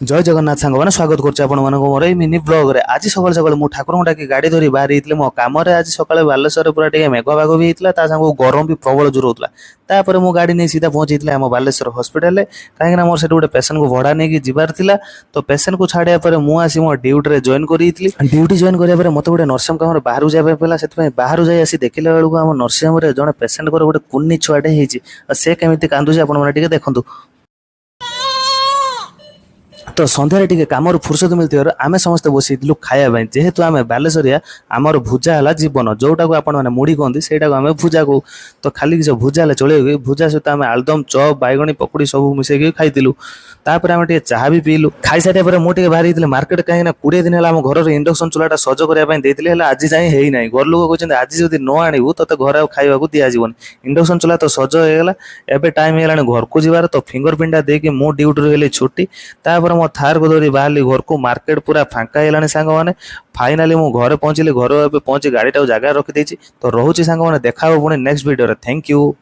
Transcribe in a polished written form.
जय जगन्नाथ सांग मैंने स्वागत कर मिनी ब्लॉग रे आज सकाल सकाल मु ठाकुर डाकी गाड़ी धरी बाहरी मो कम आज सकाल बालेश्वर पूरा टे मेघ भाग भी होता सांग गरम भी प्रबल जोर होता तापर मु गाड़ी नहीं सीधा पहुंची आम बालेश्वर हॉस्पिटल कहीं मोर से गोटे पेसेंट को भड़ा नहीं जबार था तो पेसेंट को छाड़ा पर मुझे मो ड्यूटी जॉइन करी ड्यूटी जॉइन कराया मत गोटे नर्सिंग होम बाहर जाए पड़ा से बाहर जाए देखला बेलू आम नर्सिंग होम जड़े पेसेंट गोटे कुन्नी छुआटे से केमी कांदुचे आपने देखूँ तो सन्धार टे कम फुर्सत मिलती आम समस्त बसलु खायापी जेहेतु आम बालेश्वरिया आमर भुजा है जीवन जोटा को आपने मुड़ी कहते से आम भुजा को तो खाली जो भुजा चले भुजा सहित आम आलुदम चप बैगणी पकुड़ी सब मिसेक खाइलु तापर आम टे चाह भी पीलु खाई सारे मुझे बाहरी मार्केट कहीं 20 दिन है घर इंडक्शन चूल्हा सज करने आज जाए है ना घर लोग कहते आज जब न आणु तो घर खावा दिजावन इंडक्शन चूल्हा तो सज होगा एवं टाइम है घर को जबार तो फिंगर प्रिंटा देकी मो ड्यूटी गली छुट्टी तापर मो थार को धरी बाहर घर को मार्केट पूरा फांका है सांग मैंने फाइनाली मु घर पहुँचली घर पहुँची गाड़ी जगह रखी तो रोचे सांग मैंने देखा पुणी नेक्स्ट वीडियो थैंक यू।